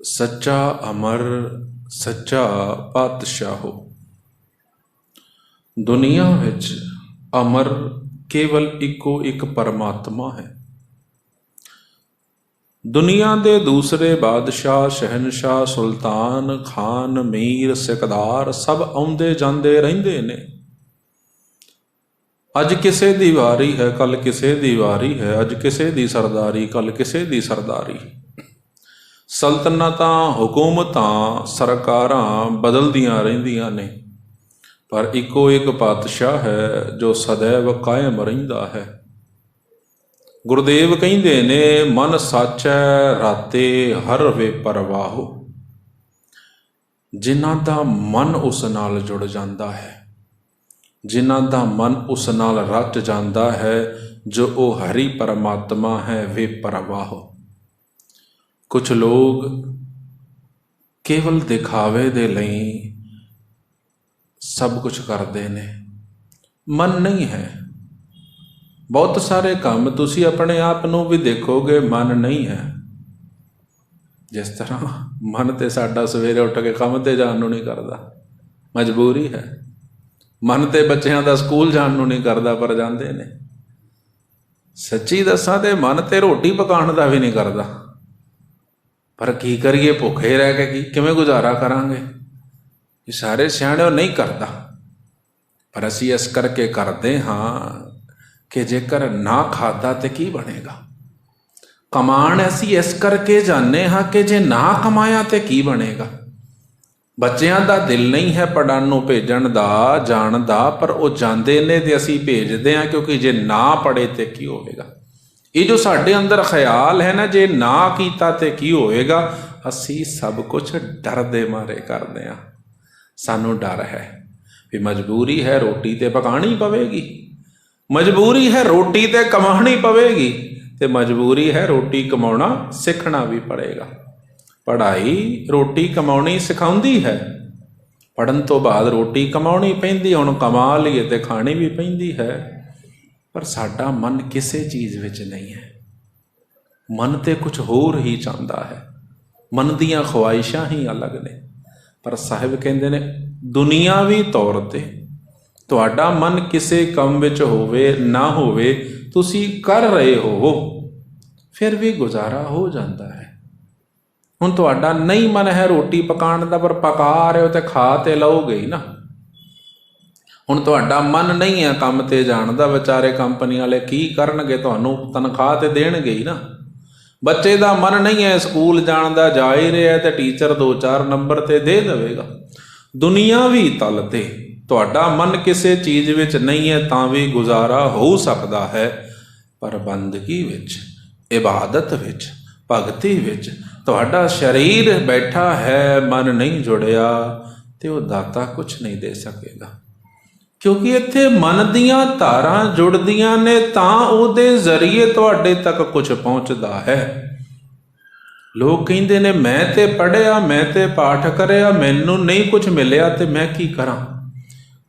सच्चा अमर सच्चा पातशाहो। दुनिया विच अमर केवल इको एक परमात्मा है। दुनिया दे दूसरे बादशाह, शहनशाह, सुल्तान, खान, मीर, सिकदार सब आउंदे जांदे रहिंदे ने। अज किसे दी वारी है, कल किसे दी वारी है। अज किसे दी सरदारी, कल किसे दी सरदारी। सल्तनतां, हुकूमतां, सरकारां बदलदियां रहिंदियां ने, पर इको एक पातशाह है जो सदैव कायम रहिंदा है। गुरुदेव कहिंदे ने, मन सच है राते हर वे परवाहो। जिन्हां दा मन उस नाल जुड़ जांदा है, जिन्हां दा मन उस नाल रच जांदा है, जो ओ हरि परमात्मा है वे परवाहो। कुछ लोग केवल दिखावे दे लई सब कुछ करते ने, मन नहीं है। बहुत सारे काम तुसी अपने आप नूं भी देखोगे, मन नहीं है। जिस तरह मन तो साडा सवेरे उठ के काम ते जाण नूं नहीं करता, मजबूरी है। मन तो बच्चों का स्कूल जाण नूं नहीं करता, पर जाते ने। सच्ची दसां ते मन तो रोटी पकाउण दा भी नहीं करता, पर की करिए, भुखे रह के किवें गुजारा करांगे। ये सारे सियाणे नहीं करता, पर असी इस करके करते हाँ कि जेकर ना खादा तो की बनेगा। कमाण असी इस करके जाने हाँ कि जे ना कमाया तो की बनेगा। बच्चों का दिल नहीं है पढ़न नूं भेजण दा, जाण दा, पर वो जाते ने ते असी भेजते हैं, क्योंकि जे ना पढ़े तो की होएगा। ये जो साडे अंदर ख्याल है ना, जे ना कीता तो की होएगा, असी सब कुछ डर दे मारे करते हैं। सानू डर है भी मजबूरी है, रोटी तो पकानी पवेगी, मजबूरी है रोटी तो कमानी पवेगी, तो मजबूरी है रोटी कमाना सीखना भी पड़ेगा। पढ़ाई रोटी कमानी सिखाउंदी है, पढ़न तो बाद रोटी कमानी पैंदी। हुण कमा लईए तो खानी भी पैंदी है, पर साडा मन किसी चीज़ विच नहीं है। मन तो कुछ होर ही चाहता है, मन दियां ख्वाहिशां ही अलग ने। पर साहिब कहते ने, दुनियावी तौर पर तुहाडा मन किसी काम विच होवे ना होवे, तुसी कर रहे हो, फिर भी गुजारा हो जाता है। हुण तुहाडा नहीं मन है रोटी पकाउण दा, पर पका रहे हो तो खा तो लओगे ही ना। हुण तुहाडा मन नहीं है काम ते जाण दा, बेचारे कंपनी वाले की करनगे, तुहानूं तनख्वाह ते देणगे ही ना। बच्चे का मन नहीं है स्कूल जाण दा, जा ही रहा है, तो टीचर 2-4 नंबर ते दे देवेगा। दुनियावी तल ते तुहाडा मन किसी चीज़ विच नहीं है, तां भी गुजारा हो सकता है। पर बंदगी विच, इबादत विच, भगती विच तुहाडा शरीर बैठा है, मन नहीं जुड़िया, तो वह दाता कुछ नहीं दे सकेगा। क्योंकि इत्थे मन दियां धारां जुड़दियां ने, तां उहदे जरिए तुहाडे तक कुछ पहुँचदा है। लोग कहिंदे ने, मैं ते पढ़िया, मैं ते पाठ करिया, मैनूं नहीं कुछ मिलिया, तो मैं की करां।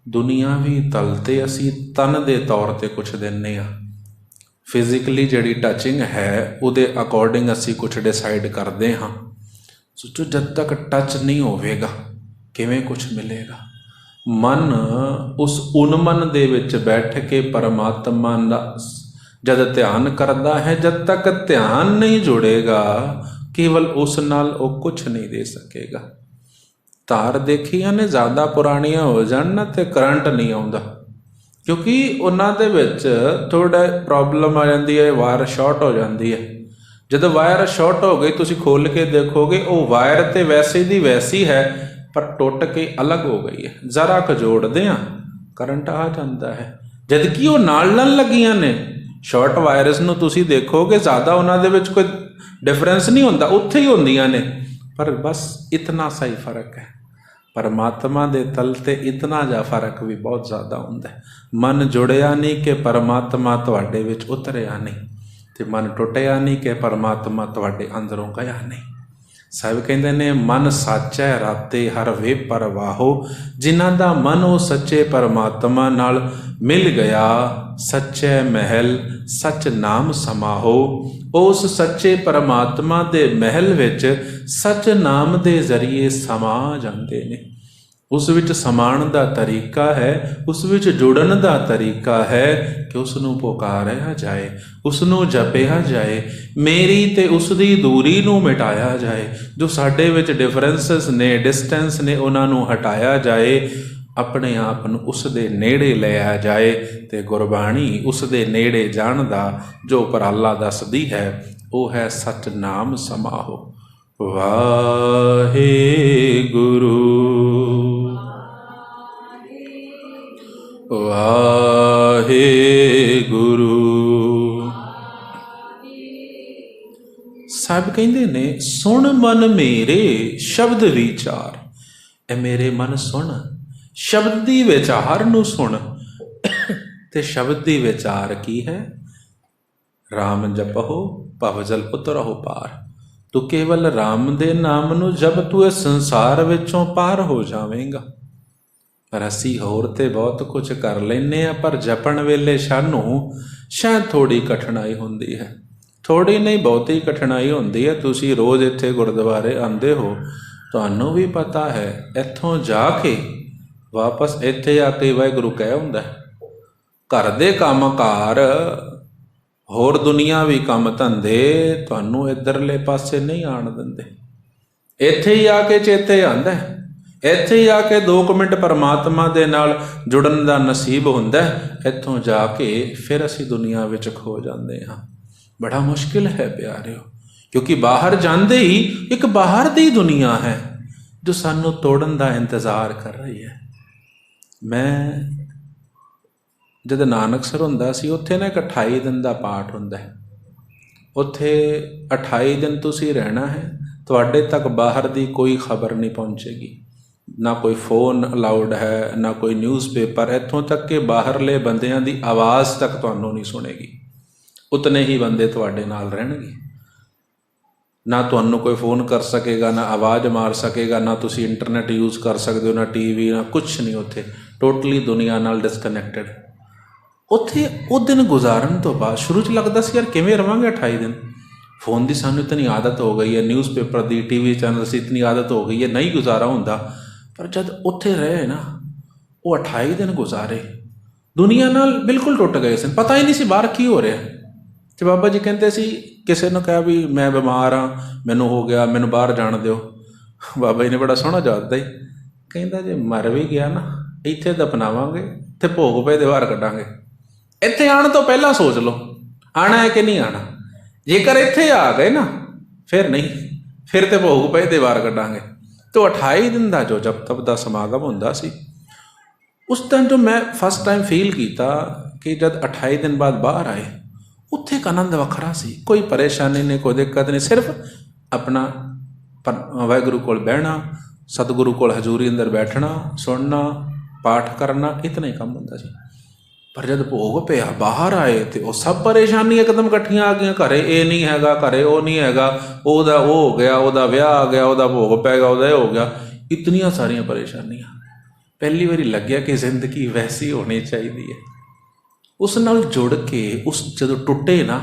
दुनियावी तल ते असी तन दे तौर ते कुछ दिंदे आ, फिजिकली जिहड़ी टचिंग है उहदे अकॉर्डिंग असी कुछ डिसाइड करते हाँ। सोचो जब तक टच नहीं होवेगा किवें कुछ मिलेगा। मन उस उन्मन दे विच बैठ के परमात्मा दा जद ध्यान करता है, जब तक ध्यान नहीं जुड़ेगा केवल उस नाल वो कुछ नहीं दे सकेगा। तार देखिया ने ज़्यादा पुरानियां हो जाण ना ते करंट नहीं आउंदा, क्योंकि उन्हां दे विच थोड़ा प्रॉब्लम आ जाती है, वायर शॉर्ट हो जाती है। जब वायर शॉर्ट हो गई, तुसीं खोल के देखोगे वो वायर तो वैसे दी वैसी है, पर टुट के अलग हो गई है। जरा क जोड़दे आ करंट आ जाता है, जबकि वो नाल लगियां ने। शॉर्ट वायरस नूं तुसीं देखोगे ज़्यादा उन्हां दे विच कोई डिफरेंस नहीं होंदा, उत्थे ही होंदियां ने, पर बस इतना सा ही फर्क है। परमात्मा दे तल ते इतना जा फर्क भी बहुत ज़्यादा होंदा है। मन जुड़िया नहीं कि परमात्मा तुहाडे विच उतरिया नहीं, ते मन टुटिया नहीं कि परमात्मा तुहाडे अंदरों गया नहीं। ਸਾਹਿਬ ਕਹਿੰਦੇ ਨੇ ਮਨ ਸਾਚੈ ਰਾਤੇ ਹਰ ਵੇ ਪਰਵਾਹੋ, ਜਿਨ੍ਹਾਂ ਦਾ ਮਨ ਉਹ ਸੱਚੇ ਪਰਮਾਤਮਾ ਨਾਲ ਮਿਲ ਗਿਆ, ਸੱਚੇ ਮਹਿਲ ਸੱਚ ਨਾਮ ਸਮਾਹੋ। ਉਸ ਸੱਚੇ ਪਰਮਾਤਮਾ ਦੇ ਮਹਿਲ ਵਿੱਚ ਸੱਚ ਨਾਮ ਦੇ ਜ਼ਰੀਏ ਸਮਾ ਜਾਂਦੇ ਨੇ। ਉਸ ਵਿੱਚ ਸਮਾਉਣ ਦਾ ਤਰੀਕਾ ਹੈ, ਉਸ ਵਿੱਚ ਜੁੜਨ ਦਾ ਤਰੀਕਾ ਹੈ ਕਿ ਉਸ ਨੂੰ ਪੁਕਾਰਿਆ ਜਾਏ, ਉਸ ਨੂੰ ਜਪਿਆ ਜਾਏ, ਮੇਰੀ ਤੇ ਉਸ ਦੀ ਦੂਰੀ ਨੂੰ ਮਿਟਾਇਆ ਜਾਏ। ਜੋ ਸਾਡੇ ਵਿੱਚ ਡਿਫਰੈਂਸਸ ਨੇ, ਡਿਸਟੈਂਸ ਨੇ, ਉਹਨਾਂ ਨੂੰ ਹਟਾਇਆ ਜਾਏ, ਆਪਣੇ ਆਪ ਨੂੰ ਉਸ ਦੇ ਨੇੜੇ ਲਿਆ ਜਾਏ। ਤੇ ਗੁਰਬਾਣੀ ਉਸ ਦੇ ਨੇੜੇ ਜਾਣ ਦਾ ਜੋ ਉਪਰਾਲਾ ਦੱਸਦੀ ਹੈ ਉਹ ਹੈ ਸਤਿਨਾਮ ਸਮਾਹੋ। ਵਾਹਿਗੁਰੂ ਵਾਹਿਗੁਰੂ। ਸਾਹਿਬ ਕਹਿੰਦੇ ਨੇ ਸੁਣ ਮਨ ਮੇਰੇ ਸ਼ਬਦ ਵਿਚਾਰ। ਇਹ ਮੇਰੇ ਮਨ ਸੁਣ, ਸ਼ਬਦ ਦੀ ਵਿਚਾਰ ਨੂੰ ਸੁਣ। ਤੇ ਸ਼ਬਦ ਦੀ ਵਿਚਾਰ ਕੀ ਹੈ? ਰਾਮ ਜਪਹੁ ਭਵ ਜਲ ਉਤਰਹੁ ਪਾਰ। ਤੂੰ ਕੇਵਲ ਰਾਮ ਦੇ ਨਾਮ ਨੂੰ ਜਪ, ਤੂੰ ਇਸ ਸੰਸਾਰ ਵਿੱਚੋਂ ਪਾਰ ਹੋ ਜਾਵੇਂਗਾ। ਪਰ ਅਸੀਂ ਹੋਰ ਤੇ ਬਹੁਤ ਕੁਝ ਕਰ ਲੈਂਦੇ ਹਾਂ, ਪਰ ਜਪਣ ਵੇਲੇ ਸਾਨੂੰ ਸ਼ਾਇਦ ਥੋੜ੍ਹੀ ਕਠਿਨਾਈ ਹੁੰਦੀ ਹੈ। ਥੋੜ੍ਹੀ ਨਹੀਂ, ਬਹੁਤੀ ਕਠਿਨਾਈ ਹੁੰਦੀ ਹੈ। ਤੁਸੀਂ ਰੋਜ਼ ਇੱਥੇ ਗੁਰਦੁਆਰੇ ਆਉਂਦੇ ਹੋ, ਤੁਹਾਨੂੰ ਵੀ ਪਤਾ ਹੈ ਇੱਥੋਂ ਜਾ ਕੇ ਵਾਪਸ ਇੱਥੇ ਆ ਕੇ ਵਾਹਿਗੁਰੂ ਕਹਿ ਹੁੰਦਾ। ਘਰ ਦੇ ਕੰਮ ਕਾਰ, ਹੋਰ ਦੁਨੀਆਵੀ ਕੰਮ ਧੰਦੇ ਤੁਹਾਨੂੰ ਇੱਧਰਲੇ ਪਾਸੇ ਨਹੀਂ ਆਉਣ ਦਿੰਦੇ। ਇੱਥੇ ਹੀ ਆ ਕੇ ਚੇਤੇ ਆਉਂਦਾ, ਇੱਥੇ ਹੀ ਆ ਕੇ 2 ਮਿੰਟ ਪਰਮਾਤਮਾ ਦੇ ਨਾਲ ਜੁੜਨ ਦਾ ਨਸੀਬ ਹੁੰਦਾ। ਇੱਥੋਂ ਜਾ ਕੇ ਫਿਰ ਅਸੀਂ ਦੁਨੀਆ ਵਿੱਚ ਖੋ ਜਾਂਦੇ ਹਾਂ। ਬੜਾ ਮੁਸ਼ਕਿਲ ਹੈ ਪਿਆਰਿਓ, ਕਿਉਂਕਿ ਬਾਹਰ ਜਾਂਦੇ ਹੀ ਇੱਕ ਬਾਹਰ ਦੀ ਦੁਨੀਆ ਹੈ ਜੋ ਸਾਨੂੰ ਤੋੜਨ ਦਾ ਇੰਤਜ਼ਾਰ ਕਰ ਰਹੀ ਹੈ। ਮੈਂ ਜਦ ਨਾਨਕਸਰ ਹੁੰਦਾ ਸੀ, ਉੱਥੇ ਨਾ ਇੱਕ 28 ਦਿਨ ਦਾ ਪਾਠ ਹੁੰਦਾ ਹੈ। ਉੱਥੇ 28 ਦਿਨ ਤੁਸੀਂ ਰਹਿਣਾ ਹੈ, ਤੁਹਾਡੇ ਤੱਕ ਬਾਹਰ ਦੀ ਕੋਈ ਖਬਰ ਨਹੀਂ ਪਹੁੰਚੇਗੀ, ਨਾ ਕੋਈ ਫੋਨ ਅਲਾਉਡ ਹੈ, ਨਾ ਕੋਈ ਨਿਊਜ਼ਪੇਪਰ, ਇੱਥੋਂ ਤੱਕ ਕਿ ਬਾਹਰਲੇ ਬੰਦਿਆਂ ਦੀ ਆਵਾਜ਼ ਤੱਕ ਤੁਹਾਨੂੰ ਨਹੀਂ ਸੁਣੇਗੀ। ਉਤਨੇ ਹੀ ਬੰਦੇ ਤੁਹਾਡੇ ਨਾਲ ਰਹਿਣਗੇ। ਨਾ ਤੁਹਾਨੂੰ ਕੋਈ ਫੋਨ ਕਰ ਸਕੇਗਾ, ਨਾ ਆਵਾਜ਼ ਮਾਰ ਸਕੇਗਾ, ਨਾ ਤੁਸੀਂ ਇੰਟਰਨੈਟ ਯੂਜ਼ ਕਰ ਸਕਦੇ ਹੋ, ਨਾ ਟੀਵੀ, ਨਾ ਕੁਛ ਨਹੀਂ। ਉੱਥੇ ਟੋਟਲੀ ਦੁਨੀਆ ਨਾਲ ਡਿਸਕਨੈਕਟਡ। ਉੱਥੇ ਉਹ ਦਿਨ ਗੁਜ਼ਾਰਨ ਤੋਂ ਬਾਅਦ ਸ਼ੁਰੂ 'ਚ ਲੱਗਦਾ ਸੀ ਯਾਰ ਕਿਵੇਂ ਰਵਾਂਗੇ 28 ਦਿਨ। ਫੋਨ ਦੀ ਸਾਨੂੰ ਇਤਨੀ ਆਦਤ ਹੋ ਗਈ ਹੈ, ਨਿਊਜ਼ਪੇਪਰ ਦੀ, ਟੀਵੀ ਚੈਨਲ ਦੀ ਇਤਨੀ ਆਦਤ ਹੋ ਗਈ ਹੈ, ਨਹੀਂ ਗੁਜ਼ਾਰਾ ਹੁੰਦਾ। ਪਰ ਜਦ ਉੱਥੇ ਰਹੇ ਨਾ, ਉਹ 28 ਦਿਨ ਗੁਜ਼ਾਰੇ, ਦੁਨੀਆ ਨਾਲ ਬਿਲਕੁਲ ਟੁੱਟ ਗਏ ਸਨ। ਪਤਾ ਹੀ ਨਹੀਂ ਸੀ ਬਾਹਰ ਕੀ ਹੋ ਰਿਹਾ। ਅਤੇ ਬਾਬਾ ਜੀ ਕਹਿੰਦੇ ਸੀ, ਕਿਸੇ ਨੂੰ ਕਿਹਾ ਵੀ ਮੈਂ ਬਿਮਾਰ ਹਾਂ, ਮੈਨੂੰ ਹੋ ਗਿਆ, ਮੈਨੂੰ ਬਾਹਰ ਜਾਣ ਦਿਓ। ਬਾਬਾ ਜੀ ਨੇ ਬੜਾ ਸੋਹਣਾ ਜਵਾਬ ਦਿੱਤਾ, ਕਹਿੰਦਾ ਜੇ ਮਰ ਵੀ ਗਿਆ ਨਾ, ਇੱਥੇ ਦਫਨਾਵਾਂਗੇ ਅਤੇ ਭੋਗ ਪਏ ਦੇ ਬਾਹਰ ਕੱਢਾਂਗੇ। ਇੱਥੇ ਆਉਣ ਤੋਂ ਪਹਿਲਾਂ ਸੋਚ ਲਓ ਆਉਣਾ ਹੈ ਕਿ ਨਹੀਂ ਆਉਣਾ। ਜੇਕਰ ਇੱਥੇ ਆ ਗਏ ਨਾ, ਫਿਰ ਨਹੀਂ, ਫਿਰ ਤੇ ਭੋਗ ਪਏ ਦੇ ਬਾਹਰ ਕੱਢਾਂਗੇ। ਤੋ 28 ਦਿਨ ਦਾ ਜੋ ਜਪ ਤਪ ਦਾ ਸਮਾਗਮ ਹੁੰਦਾ ਸੀ, ਉਸ ਟਾਈਮ ਜੋ ਮੈਂ ਫਸਟ ਟਾਈਮ ਫੀਲ ਕੀਤਾ ਕਿ ਜਦ 28 ਦਿਨ ਬਾਅਦ ਬਾਹਰ ਆਏ, ਉੱਥੇ ਇੱਕ ਆਨੰਦ ਵੱਖਰਾ ਸੀ। ਕੋਈ ਪਰੇਸ਼ਾਨੀ ਨਹੀਂ, ਕੋਈ ਦਿੱਕਤ ਨਹੀਂ, ਸਿਰਫ ਆਪਣਾ ਵਾਹਿਗੁਰੂ ਕੋਲ ਬਹਿਣਾ, ਸਤਿਗੁਰੂ ਕੋਲ ਹਜ਼ੂਰੀ ਅੰਦਰ ਬੈਠਣਾ, ਸੁਣਨਾ, ਪਾਠ ਕਰਨਾ, ਇਤਨਾ ਹੀ ਕੰਮ ਹੁੰਦਾ ਸੀ। ਪਰ ਜਦ ਭੋਗ ਪਿਆ, ਬਾਹਰ ਆਏ, ਤੇ ਉਹ ਸਭ ਪਰੇਸ਼ਾਨੀ ਇੱਕਦਮ ਇਕੱਠੀਆਂ ਆ ਗਈਆਂ। ਘਰੇ ਇਹ ਨਹੀਂ ਹੈਗਾ, ਘਰੇ ਉਹ ਨਹੀਂ ਹੈਗਾ, ਉਹਦਾ ਉਹ ਹੋ ਗਿਆ, ਉਹਦਾ ਵਿਆਹ ਆ ਗਿਆ, ਉਹਦਾ ਭੋਗ ਪੈ ਗਿਆ, ਉਹਦਾ ਇਹ ਹੋ ਗਿਆ, ਇਤਨੀਆਂ ਸਾਰੀਆਂ ਪਰੇਸ਼ਾਨੀਆਂ। ਪਹਿਲੀ ਵਾਰੀ ਲੱਗਿਆ ਕਿ ਜ਼ਿੰਦਗੀ ਵੈਸੀ ਹੋਣੀ ਚਾਹੀਦੀ ਹੈ। ਉਸ ਨਾਲ ਜੁੜ ਕੇ ਉਸ ਜਦੋਂ ਟੁੱਟੇ ਨਾ,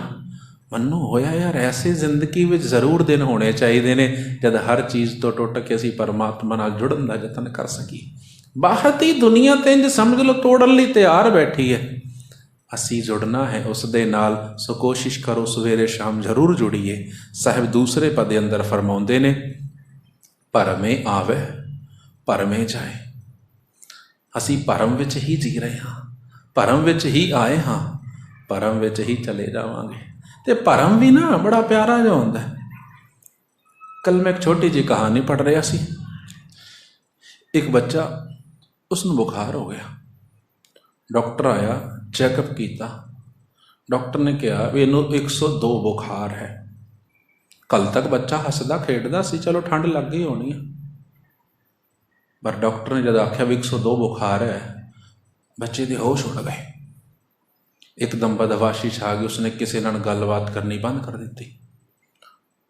ਮੈਨੂੰ ਹੋਇਆ ਯਾਰ ਐਸੇ ਜ਼ਿੰਦਗੀ ਵਿੱਚ ਜ਼ਰੂਰ ਦਿਨ ਹੋਣੇ ਚਾਹੀਦੇ ਨੇ ਜਦ ਹਰ ਚੀਜ਼ ਤੋਂ ਟੁੱਟ ਕੇ ਅਸੀਂ ਪਰਮਾਤਮਾ ਨਾਲ ਜੁੜਨ ਦਾ ਯਤਨ ਕਰ ਸਕੀਏ। ਬਾਹਰ ਦੀ ਦੁਨੀਆ ਤੇ ਇੰਝ ਸਮਝ ਲਓ ਤੋੜਨ ਲਈ ਤਿਆਰ ਬੈਠੀ ਹੈ। ਅਸੀਂ ਜੁੜਨਾ ਹੈ ਉਸ ਦੇ ਨਾਲ, ਸੋ ਕੋਸ਼ਿਸ਼ ਕਰੋ ਸਵੇਰੇ ਸ਼ਾਮ ਜ਼ਰੂਰ ਜੁੜੀਏ। ਸਾਹਿਬ ਦੂਸਰੇ ਪਦੇ ਅੰਦਰ ਫਰਮਾਉਂਦੇ ਨੇ, ਭਰਮੇ ਆਵੇ ਭਰਮੇ ਜਾਏ। ਅਸੀਂ ਭਰਮ ਵਿੱਚ ਹੀ ਜੀ ਰਹੇ ਹਾਂ, ਭਰਮ ਵਿੱਚ ਹੀ ਆਏ ਹਾਂ, ਭਰਮ ਵਿੱਚ ਹੀ ਚਲੇ ਜਾਵਾਂਗੇ। ਅਤੇ ਭਰਮ ਵੀ ਨਾ ਬੜਾ ਪਿਆਰਾ ਜਿਹਾ ਹੁੰਦਾ। ਕੱਲ੍ਹ ਮੈਂ ਇੱਕ ਛੋਟੀ ਜਿਹੀ ਕਹਾਣੀ ਪੜ੍ਹ ਰਿਹਾ ਸੀ। ਇੱਕ ਬੱਚਾ, ਉਸਨੂੰ ਬੁਖਾਰ ਹੋ ਗਿਆ, ਡਾਕਟਰ ਆਇਆ, ਚੈੱਕਅਪ ਕੀਤਾ, ਡਾਕਟਰ ਨੇ ਕਿਹਾ ਵੀ ਇਹਨੂੰ 102 ਬੁਖਾਰ ਹੈ। ਕੱਲ੍ਹ ਤੱਕ ਬੱਚਾ ਹੱਸਦਾ ਖੇਡਦਾ ਸੀ, ਚਲੋ ਠੰਡ ਲੱਗ ਗਈ ਹੋਣੀ ਆ। ਪਰ ਡਾਕਟਰ ਨੇ ਜਦ ਆਖਿਆ ਵੀ 102 ਬੁਖਾਰ ਹੈ, ਬੱਚੇ ਦੇ ਹੋਸ਼ ਉੱਡ ਗਏ। ਇੱਕਦਮ ਬਦਹਵਾਸ਼ੀ ਛਾ ਗਈ, ਉਸਨੇ ਕਿਸੇ ਨਾਲ ਗੱਲਬਾਤ ਕਰਨੀ ਬੰਦ ਕਰ ਦਿੱਤੀ।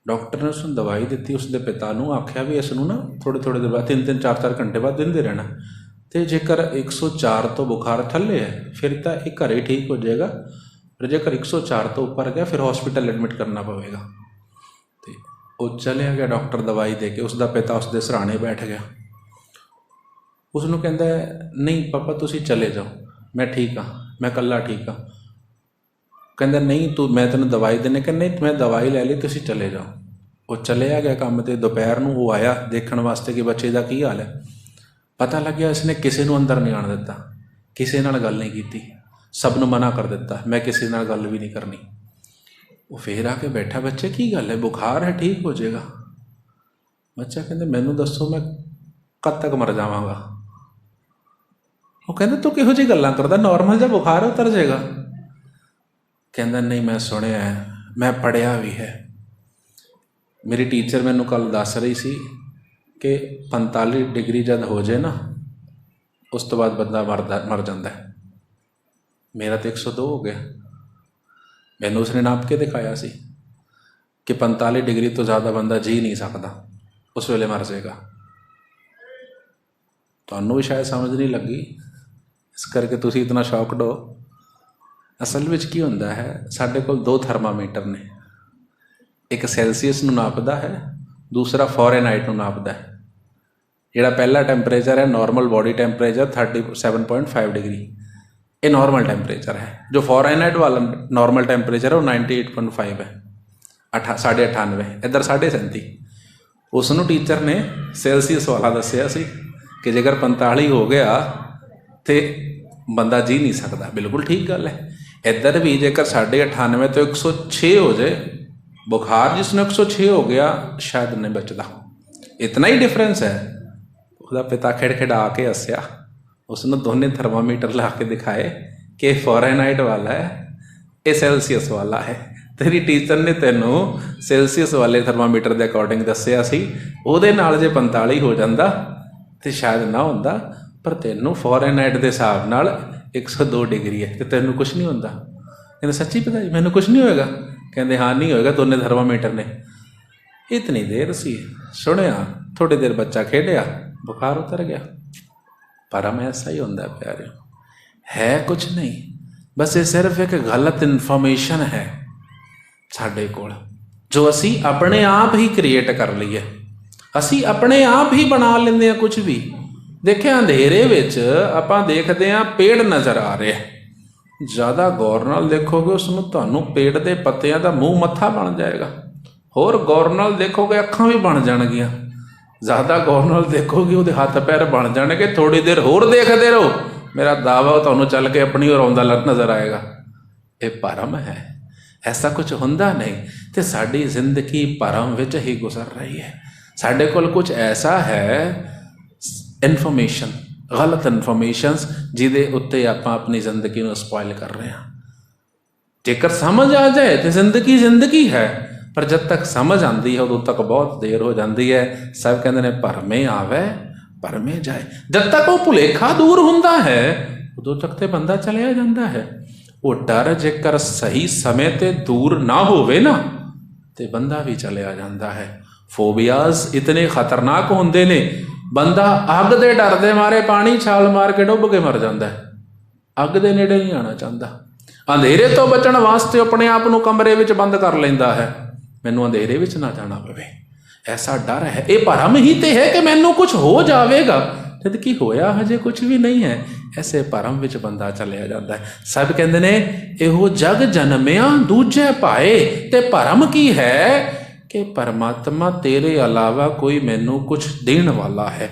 ਡਾਕਟਰ ਨੇ ਉਸਨੂੰ ਦਵਾਈ ਦਿੱਤੀ, ਉਸਦੇ ਪਿਤਾ ਨੂੰ ਆਖਿਆ ਵੀ ਇਸ ਨੂੰ ਨਾ ਥੋੜ੍ਹੇ ਥੋੜ੍ਹੇ ਦੇਰ ਬਾਅਦ 3-3 4-4 ਘੰਟੇ ਬਾਅਦ ਦਿੰਦੇ ਰਹਿਣਾ, ਅਤੇ ਜੇਕਰ 104 ਤੋਂ ਬੁਖਾਰ ਥੱਲੇ ਹੈ ਫਿਰ ਤਾਂ ਇਹ ਘਰੇ ਠੀਕ ਹੋ ਜਾਏਗਾ, ਪਰ ਜੇਕਰ 104 ਤੋਂ ਉੱਪਰ ਗਿਆ ਫਿਰ ਹੌਸਪੀਟਲ ਐਡਮਿਟ ਕਰਨਾ ਪਵੇਗਾ। ਅਤੇ ਉਹ ਚਲਿਆ ਗਿਆ ਡਾਕਟਰ ਦਵਾਈ ਦੇ ਕੇ। ਉਸਦਾ ਪਿਤਾ ਉਸਦੇ ਸਿਰਹਾਣੇ ਬੈਠ ਗਿਆ। ਉਸਨੂੰ ਕਹਿੰਦਾ ਨਹੀਂ ਪਾਪਾ ਤੁਸੀਂ ਚਲੇ ਜਾਓ, ਮੈਂ ਠੀਕ ਹਾਂ, ਮੈਂ ਇਕੱਲਾ ਠੀਕ ਹਾਂ। ਕਹਿੰਦਾ ਨਹੀਂ ਤੂੰ, ਮੈਂ ਤੈਨੂੰ ਦਵਾਈ ਦੇਣੇ। ਕਹਿੰਦਾ ਨਹੀਂ ਮੈਂ ਦਵਾਈ ਲੈ ਲਈ, ਤੁਸੀਂ ਚਲੇ ਜਾਓ। ਉਹ ਚਲਿਆ ਗਿਆ ਕੰਮ 'ਤੇ। ਦੁਪਹਿਰ ਨੂੰ ਉਹ ਆਇਆ ਦੇਖਣ ਵਾਸਤੇ ਕਿ ਬੱਚੇ ਦਾ ਕੀ ਹਾਲ ਹੈ। ਪਤਾ ਲੱਗਿਆ ਇਸਨੇ ਕਿਸੇ ਨੂੰ ਅੰਦਰ ਨਹੀਂ ਆਉਣ ਦਿੱਤਾ, ਕਿਸੇ ਨਾਲ ਗੱਲ ਨਹੀਂ ਕੀਤੀ, ਸਭ ਨੂੰ ਮਨਾ ਕਰ ਦਿੱਤਾ, ਮੈਂ ਕਿਸੇ ਨਾਲ ਗੱਲ ਵੀ ਨਹੀਂ ਕਰਨੀ। ਉਹ ਫੇਰ ਆ ਕੇ ਬੈਠਾ, ਬੱਚੇ ਕੀ ਗੱਲ ਹੈ, ਬੁਖਾਰ ਹੈ, ਠੀਕ ਹੋ ਜਾਏਗਾ। ਬੱਚਾ ਕਹਿੰਦਾ ਮੈਨੂੰ ਦੱਸੋ ਮੈਂ ਕਦ ਤੱਕ ਮਰ ਜਾਵਾਂਗਾ। ਉਹ ਕਹਿੰਦਾ ਤੂੰ ਕਿਹੋ ਜਿਹੀ ਗੱਲਾਂ ਕਰਦਾ, ਨੋਰਮਲ ਜਿਹਾ ਬੁਖਾਰ ਉਤਰ ਜਾਏਗਾ। ਕਹਿੰਦਾ ਨਹੀਂ ਮੈਂ ਸੁਣਿਆ ਹੈ, ਮੈਂ ਪੜ੍ਹਿਆ ਵੀ ਹੈ। ਮੇਰੀ ਟੀਚਰ ਮੈਨੂੰ ਕੱਲ੍ਹ ਦੱਸ ਰਹੀ ਸੀ ਕਿ 45 ਡਿਗਰੀ ਜਦ ਹੋ ਜਾਏ ਨਾ ਉਸ ਤੋਂ ਬਾਅਦ ਬੰਦਾ ਮਰ ਜਾਂਦਾ ਹੈ। ਮੇਰਾ ਤਾਂ 102 ਹੋ ਗਿਆ। ਮੈਨੂੰ ਉਸਨੇ ਨਾਪ ਕੇ ਦਿਖਾਇਆ ਸੀ ਕਿ 45 ਡਿਗਰੀ ਤੋਂ ਜ਼ਿਆਦਾ ਬੰਦਾ ਜੀ ਨਹੀਂ ਸਕਦਾ, ਉਸ ਵੇਲੇ ਮਰ ਜਾਏਗਾ। ਤੁਹਾਨੂੰ ਵੀ ਸ਼ਾਇਦ ਸਮਝ ਨਹੀਂ ਲੱਗੀ, ਇਸ ਕਰਕੇ ਤੁਸੀਂ ਇਤਨਾ ਸ਼ੌਕਡ ਹੋ। ਅਸਲ ਵਿੱਚ ਕੀ ਹੁੰਦਾ ਹੈ, ਸਾਡੇ ਕੋਲ 2 ਥਰਮਾਮੀਟਰ ਨੇ, ਇੱਕ ਸੈਲਸੀਅਸ ਨੂੰ ਨਾਪਦਾ ਹੈ, ਦੂਸਰਾ ਫਾਰਨਹਾਈਟ ਨੂੰ ਨਾਪਦਾ ਹੈ। ਜਿਹੜਾ ਪਹਿਲਾ ਟੈਂਪਰੇਚਰ ਹੈ ਨੋਰਮਲ ਬੋਡੀ ਟੈਂਪਰੇਚਰ 37.5 ਡਿਗਰੀ, ਇਹ ਨੋਰਮਲ ਟੈਂਪਰੇਚਰ ਹੈ। ਜੋ ਫਾਰਨਹਾਈਟ ਵਾਲਾ ਨੋਰਮਲ ਟੈਂਪਰੇਚਰ ਹੈ ਉਹ 98.5 ਹੈ, 98.5, ਇੱਧਰ 37.5। ਉਸ ਨੂੰ ਟੀਚਰ ਨੇ ਸੈਲਸੀਅਸ ਵਾਲਾ ਦੱਸਿਆ ਸੀ ਕਿ ਜੇਕਰ 45 ਹੋ ਗਿਆ ਤਾਂ ਬੰਦਾ ਜੀ ਨਹੀਂ ਸਕਦਾ। ਬਿਲਕੁਲ ਠੀਕ ਗੱਲ ਹੈ। ਇੱਧਰ ਵੀ ਜੇਕਰ 98.5 ਤੋਂ 106 ਹੋ ਜਾਏ, ਬੁਖਾਰ ਜਿਸ ਨੂੰ 106 ਹੋ ਗਿਆ ਸ਼ਾਇਦ ਨਹੀਂ ਬਚਦਾ, ਇਤਨਾ ਹੀ ਡਿਫਰੈਂਸ ਹੈ। ਉਹਦਾ ਪਿਤਾ ਖਿੜਖਿੜਾ ਕੇ ਹੱਸਿਆ, ਉਸਨੂੰ ਦੋਨੇ ਥਰਮਾਮੀਟਰ ਲਾ ਕੇ ਦਿਖਾਏ ਕਿ ਇਹ ਫਾਰਨਹਾਈਟ ਵਾਲਾ ਹੈ, ਇਹ ਸੈਲਸੀਅਸ ਵਾਲਾ ਹੈ। ਤੇਰੀ ਟੀਚਰ ਨੇ ਤੈਨੂੰ ਸੈਲਸੀਅਸ ਵਾਲੇ ਥਰਮਾਮੀਟਰ ਦੇ ਅਕੋਰਡਿੰਗ ਦੱਸਿਆ ਸੀ, ਉਹਦੇ ਨਾਲ ਜੇ 45 ਹੋ ਜਾਂਦਾ ਤਾਂ ਸ਼ਾਇਦ ਨਾ ਹੁੰਦਾ, ਪਰ ਤੈਨੂੰ ਫਾਰਨਹਾਈਟ ਦੇ ਹਿਸਾਬ ਨਾਲ 102 ਡਿਗਰੀ ਹੈ ਅਤੇ ਤੈਨੂੰ ਕੁਛ ਨਹੀਂ ਹੁੰਦਾ। ਕਹਿੰਦੇ ਸੱਚੀ ਪਤਾ ਜੀ ਮੈਨੂੰ ਕੁਛ ਨਹੀਂ ਹੋਏਗਾ। ਕਹਿੰਦੇ ਹਾਂ ਨਹੀਂ ਹੋਏਗਾ, ਦੋਨੇ ਥਰਮਾਮੀਟਰ ਨੇ। ਇਤਨੀ ਦੇਰ ਸੀ, ਸੁਣਿਆ, ਥੋੜ੍ਹੀ ਦੇਰ ਬੱਚਾ ਖੇਡਿਆ, ਬੁਖਾਰ ਉਤਰ ਗਿਆ। ਪਰਮ ਐਸਾ ਹੀ ਹੁੰਦਾ ਪਿਆਰਿਓ, ਹੈ ਕੁਛ ਨਹੀਂ, ਬਸ ਇਹ ਸਿਰਫ ਇੱਕ ਗਲਤ ਇਨਫੋਰਮੇਸ਼ਨ ਹੈ ਸਾਡੇ ਕੋਲ, ਜੋ ਅਸੀਂ ਆਪਣੇ ਆਪ ਹੀ ਕ੍ਰੀਏਟ ਕਰ ਲਈਏ। ਅਸੀਂ ਆਪਣੇ ਆਪ ਹੀ ਬਣਾ ਲੈਂਦੇ ਹਾਂ ਕੁਛ ਵੀ। ਦੇਖਿਆ ਅੰਧੇਰੇ ਵਿੱਚ ਆਪਾਂ ਦੇਖਦੇ ਹਾਂ ਪੇੜ ਨਜ਼ਰ ਆ ਰਿਹਾ, ਜ਼ਿਆਦਾ ਗੌਰ ਨਾਲ ਦੇਖੋਗੇ ਉਸਨੂੰ ਤੁਹਾਨੂੰ ਪੇੜ ਦੇ ਪੱਤਿਆਂ ਦਾ ਮੂੰਹ ਮੱਥਾ ਬਣ ਜਾਏਗਾ। ਹੋਰ ਗੌਰ ਨਾਲ ਦੇਖੋਗੇ ਅੱਖਾਂ ਵੀ ਬਣ ਜਾਣਗੀਆਂ। ਜ਼ਿਆਦਾ ਗੌਰ ਨਾਲ ਦੇਖੋਗੇ ਉਹਦੇ ਹੱਥ ਪੈਰ ਬਣ ਜਾਣਗੇ। ਥੋੜ੍ਹੀ ਦੇਰ ਹੋਰ ਦੇਖਦੇ ਰਹੋ, ਮੇਰਾ ਦਾਵਾ ਤੁਹਾਨੂੰ ਚੱਲ ਕੇ ਆਪਣੀ ਔਰ ਆਉਂਦਾ ਨਜ਼ਰ ਆਏਗਾ। ਇਹ ਭਰਮ ਹੈ, ਐਸਾ ਕੁਝ ਹੁੰਦਾ ਨਹੀਂ। ਅਤੇ ਸਾਡੀ ਜ਼ਿੰਦਗੀ ਭਰਮ ਵਿੱਚ ਹੀ ਗੁਜ਼ਰ ਰਹੀ ਹੈ। ਸਾਡੇ ਕੋਲ ਕੁਝ ਐਸਾ ਹੈ ਇਨਫੋਰਮੇਸ਼ਨ, ਗਲਤ ਇਨਫੋਰਮੇਸ਼ਨਸ, ਜਿਹਦੇ ਉੱਤੇ ਆਪਾਂ ਆਪਣੀ ਜ਼ਿੰਦਗੀ ਨੂੰ ਸਪੋਇਲ ਕਰ ਰਹੇ ਹਾਂ। ਜੇਕਰ ਸਮਝ ਆ ਜਾਏ ਤਾਂ ਜ਼ਿੰਦਗੀ ਜ਼ਿੰਦਗੀ ਹੈ, ਪਰ ਜਦ ਤੱਕ ਸਮਝ ਆਉਂਦੀ ਹੈ ਉਦੋਂ ਤੱਕ ਬਹੁਤ ਦੇਰ ਹੋ ਜਾਂਦੀ ਹੈ। ਸਭ ਕਹਿੰਦੇ ਨੇ ਭਰਮੇ ਆਵੇ ਭਰਮੇ ਜਾਏ। ਜਦ ਤੱਕ ਉਹ ਭੁਲੇਖਾ ਦੂਰ ਹੁੰਦਾ ਹੈ ਉਦੋਂ ਤੱਕ ਤੇ ਬੰਦਾ ਚਲਿਆ ਜਾਂਦਾ ਹੈ। ਉਹ ਡਰ ਜੇਕਰ ਸਹੀ ਸਮੇਂ 'ਤੇ ਦੂਰ ਨਾ ਹੋਵੇ ਨਾ ਤੇ ਬੰਦਾ ਵੀ ਚਲਿਆ ਜਾਂਦਾ ਹੈ। ਫੋਬੀਆਜ਼ ਇਤਨੇ ਖਤਰਨਾਕ ਹੁੰਦੇ ਨੇ, ਬੰਦਾ ਅੱਗ ਦੇ ਡਰ ਦੇ ਮਾਰੇ ਪਾਣੀ ਛਾਲ ਮਾਰ ਕੇ ਡੁੱਬ ਕੇ ਮਰ ਜਾਂਦਾ ਹੈ, ਅੱਗ ਦੇ ਨੇੜੇ ਨਹੀਂ ਆਉਣਾ ਚਾਹੁੰਦਾ। ਅੰਧੇਰੇ ਤੋਂ ਬਚਣ ਵਾਸਤੇ ਆਪਣੇ ਆਪ ਨੂੰ ਕਮਰੇ ਵਿੱਚ ਬੰਦ ਕਰ ਲੈਂਦਾ ਹੈ, ਮੈਨੂੰ ਅੰਧੇਰੇ ਵਿੱਚ ਨਾ ਜਾਣਾ ਪਵੇ, ਐਸਾ ਡਰ ਹੈ। ਇਹ ਭਰਮ ਹੀ ਤੇ ਹੈ ਕਿ ਮੈਨੂੰ ਕੁਝ ਹੋ ਜਾਵੇਗਾ, ਜਦ ਕੀ ਹੋਇਆ ਹਜੇ ਕੁਝ ਵੀ ਨਹੀਂ ਹੈ। ਐਸੇ ਭਰਮ ਵਿੱਚ ਬੰਦਾ ਚਲਿਆ ਜਾਂਦਾ ਹੈ। ਸਭ ਕਹਿੰਦੇ ਨੇ ਇਹੋ ਜਗ ਜਨਮਿਆ ਦੂਜੇ ਭਾਏ, ਤੇ ਭਰਮ ਕੀ ਹੈ ਕਿ ਪਰਮਾਤਮਾ ਤੇਰੇ ਇਲਾਵਾ ਕੋਈ ਮੈਨੂੰ ਕੁਝ ਦੇਣ ਵਾਲਾ ਹੈ,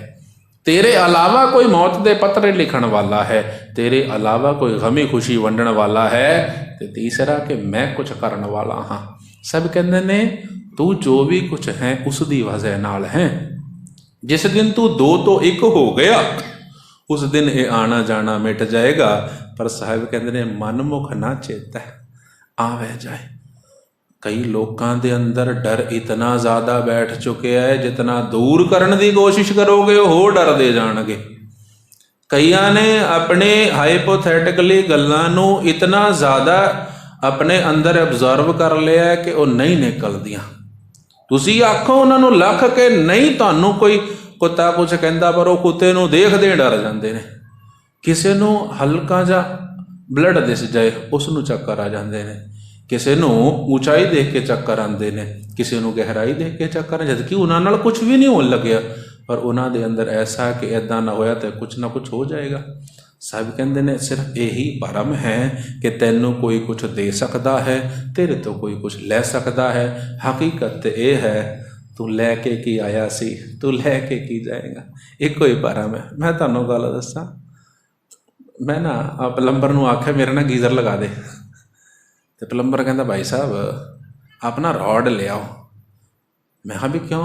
ਤੇਰੇ ਇਲਾਵਾ ਕੋਈ ਮੌਤ ਦੇ ਪੱਤਰੇ ਲਿਖਣ ਵਾਲਾ ਹੈ, ਤੇਰੇ ਇਲਾਵਾ ਕੋਈ ਗਮੀ ਖੁਸ਼ੀ ਵੰਡਣ ਵਾਲਾ ਹੈ, ਤੇ ਤੀਸਰਾ ਕਿ ਮੈਂ ਕੁਝ ਕਰਨ ਵਾਲਾ ਹਾਂ। ਸਭ ਕਹਿੰਦੇ ਨੇ ਤੂੰ ਜੋ ਵੀ ਕੁਝ ਹੈ ਉਸ ਦੀ ਵਜ੍ਹਾ ਨਾਲ ਹੈ। ਜਿਸ ਦਿਨ ਤੂੰ 2 ਤੋਂ 1 ਹੋ ਗਿਆ ਉਸ ਦਿਨ ਇਹ ਆਣਾ ਜਾਣਾ ਮਿਟ ਜਾਏਗਾ। ਪਰ ਸਾਹਿਬ ਕਹਿੰਦੇ ਨੇ ਮਨਮੁਖ ਨਾ ਚੇਤੈ ਆਵੇ ਜਾਏ। ਕਈ ਲੋਕਾਂ ਦੇ ਅੰਦਰ ਡਰ ਇਤਨਾ ਜ਼ਿਆਦਾ ਬੈਠ ਚੁੱਕਿਆ ਹੈ, ਜਿਤਨਾ ਦੂਰ ਕਰਨ ਦੀ ਕੋਸ਼ਿਸ਼ ਕਰੋਗੇ ਉਹ ਹੋਰ ਡਰਦੇ ਜਾਣਗੇ। ਕਈਆਂ ਨੇ ਆਪਣੇ ਹਾਈਪੋਥੈਟਿਕਲੀ ਗੱਲਾਂ ਨੂੰ ਇਤਨਾ ਜ਼ਿਆਦਾ ਆਪਣੇ ਅੰਦਰ ਐਬਜ਼ਰਵ ਕਰ ਲਿਆ ਕਿ ਉਹ ਨਹੀਂ ਨਿਕਲਦੀਆਂ। ਤੁਸੀਂ ਆਖੋ ਉਹਨਾਂ ਨੂੰ ਲੱਖ ਕੇ ਨਹੀਂ, ਤੁਹਾਨੂੰ ਕੋਈ ਕੁੱਤਾ ਕੁਛ ਕਹਿੰਦਾ ਪਰ ਉਹ ਕੁੱਤੇ ਨੂੰ ਦੇਖਦੇ ਡਰ ਜਾਂਦੇ ਨੇ। ਕਿਸੇ ਨੂੰ ਹਲਕਾ ਜਿਹਾ ਬਲੱਡ ਦਿਸ ਜਾਏ ਉਸ ਨੂੰ ਚੱਕਰ ਆ ਜਾਂਦੇ ਨੇ, ਕਿਸੇ ਨੂੰ ਉਚਾਈ ਦੇਖ ਕੇ ਚੱਕਰ ਆਉਂਦੇ ਨੇ, ਕਿਸੇ ਨੂੰ ਗਹਿਰਾਈ ਦੇਖ ਕੇ ਚੱਕਰ, ਜਦ ਕਿ ਉਹਨਾਂ ਨਾਲ ਕੁਝ ਵੀ ਨਹੀਂ ਹੋਣ ਲੱਗਿਆ, ਪਰ ਉਹਨਾਂ ਦੇ ਅੰਦਰ ਐਸਾ ਕਿ ਇੱਦਾਂ ਨਾ ਹੋਇਆ ਤਾਂ ਕੁਛ ਨਾ ਕੁਛ ਹੋ ਜਾਏਗਾ। ਸਭ ਕਹਿੰਦੇ ਨੇ ਸਿਰਫ ਇਹੀ ਭਰਮ ਹੈ ਕਿ ਤੈਨੂੰ ਕੋਈ ਕੁਛ ਦੇ ਸਕਦਾ ਹੈ, ਤੇਰੇ ਤੋਂ ਕੋਈ ਕੁਛ ਲੈ ਸਕਦਾ ਹੈ। ਹਕੀਕਤ ਇਹ ਹੈ ਤੂੰ ਲੈ ਕੇ ਕੀ ਆਇਆ ਸੀ, ਤੂੰ ਲੈ ਕੇ ਕੀ ਜਾਏਗਾ। ਇੱਕੋ ਹੀ ਭਰਮ ਹੈ। ਮੈਂ ਤੁਹਾਨੂੰ ਗੱਲ ਦੱਸਾਂ, ਮੈਂ ਨਾ ਪਲੰਬਰ ਨੂੰ ਆਖਿਆ ਮੇਰੇ ਨਾਲ ਗੀਜ਼ਰ ਲਗਾ ਦੇ, तो प्लम्बर कहता भाई साहब आप ना रॉड ले आओ। मैं हाँ भी क्यों?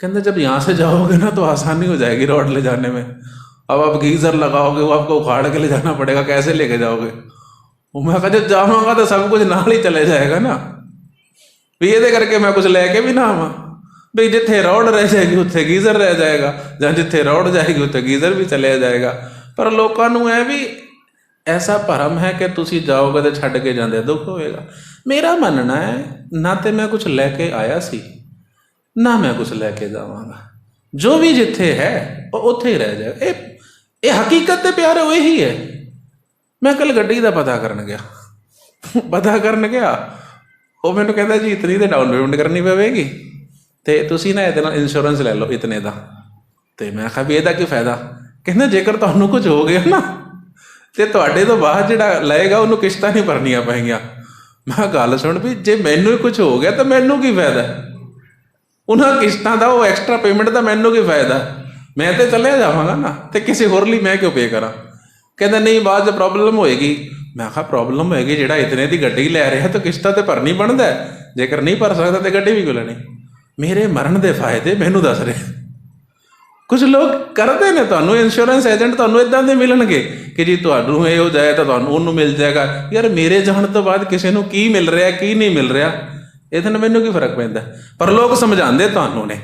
कहते जब यहाँ से जाओगे ना तो आसानी हो जाएगी रॉड ले जाने में। अब आप गीज़र लगाओगे वो आपको उखाड़ के ले जाना पड़ेगा, कैसे लेके जाओगे? मैं कहा जब जाऊँगा तो सब कुछ नाल ही चले जाएगा ना, भी ये करके मैं कुछ लेके भी ना आवा भी जिथे रॉड रह जाएगी उत्थे गीज़र रह जाएगा, ਜਾਂ जिथे रॉड जाएगी उत्थे गीज़र भी चले जाएगा। पर लोगों ਨੂੰ ਇਹ ਵੀ ऐसा भरम है कि तुसी जाओगे तो छड़ के जाते दुख होएगा। मेरा मनना है ना तो मैं कुछ लैके आया सी ना मैं कुछ लैके जावांगा, जो भी जिथे है वो उत्थे ही रह जाएगा। ये हकीकत तो प्यारे वही है। मैं कल गड्डी का पता करन गया वो मैंने कहता जी इतनी तो डाउन पेमेंट करनी पवेगी तो तुसी ना ये इंश्योरेंस ले लो इतने का। तो मैं कहा भी ਇਹਦਾ ਕੀ फायदा? कहना जेकर ਤੁਹਾਨੂੰ कुछ हो गया ना ਤੇ ਤੁਹਾਡੇ ਤੋਂ ਬਾਅਦ ਜਿਹੜਾ ਲਏਗਾ ਉਹਨੂੰ ਕਿਸ਼ਤਾਂ ਨਹੀਂ ਭਰਨੀਆਂ ਪੈਣਗੀਆਂ। ਮੈਂ ਗੱਲ ਸੁਣ ਵੀ ਜੇ ਮੈਨੂੰ ਹੀ ਕੁਝ ਹੋ ਗਿਆ ਤਾਂ ਮੈਨੂੰ ਕੀ ਫਾਇਦਾ ਉਹਨਾਂ ਕਿਸ਼ਤਾਂ ਦਾ, ਉਹ ਐਕਸਟਰਾ ਪੇਮੈਂਟ ਦਾ ਮੈਨੂੰ ਕੀ ਫਾਇਦਾ? ਮੈਂ ਤੇ ਚਲਿਆ ਜਾਵਾਂਗਾ ਨਾ, ਤੇ ਕਿਸੇ ਹੋਰ ਲਈ ਮੈਂ ਕਿਉਂ ਪੇ ਕਰਾਂ? ਕਹਿੰਦਾ ਨਹੀਂ ਬਾਅਦ 'ਚ ਪ੍ਰੋਬਲਮ ਹੋਏਗੀ। ਮੈਂ ਕਿਹਾ ਪ੍ਰੋਬਲਮ ਹੋਏਗੀ, ਜਿਹੜਾ ਇਤਨੇ ਦੀ ਗੱਡੀ ਲੈ ਰਿਹਾ ਤਾਂ ਕਿਸ਼ਤਾਂ ਤੇ ਭਰਨੀ ਬਣਦਾ, ਜੇਕਰ ਨਹੀਂ ਭਰ ਸਕਦਾ ਤਾਂ ਗੱਡੀ ਵੀ ਕਿਉਂ ਲੈਣੀ? ਮੇਰੇ ਮਰਨ ਦੇ ਫਾਇਦੇ ਮੈਨੂੰ ਦੱਸ ਰਹੇ। ਕੁਝ ਲੋਕ ਕਰਦੇ ਨੇ, ਤੁਹਾਨੂੰ ਇੰਸ਼ੋਰੈਂਸ ਏਜੰਟ ਤੁਹਾਨੂੰ ਇੱਦਾਂ ਦੇ ਮਿਲਣਗੇ ਕਿ ਜੀ ਤੁਹਾਨੂੰ ਇਹ ਹੋ ਜਾਏ ਤਾਂ ਤੁਹਾਨੂੰ ਉਹਨੂੰ ਮਿਲ ਜਾਏਗਾ। ਯਾਰ ਮੇਰੇ ਜਾਣ ਤੋਂ ਬਾਅਦ ਕਿਸੇ ਨੂੰ ਕੀ ਮਿਲ ਰਿਹਾ ਕੀ ਨਹੀਂ ਮਿਲ ਰਿਹਾ ਇਹਦੇ ਨਾਲ ਮੈਨੂੰ ਕੀ ਫਰਕ ਪੈਂਦਾ? ਪਰ ਲੋਕ ਸਮਝਾਉਂਦੇ ਤੁਹਾਨੂੰ ਨੇ।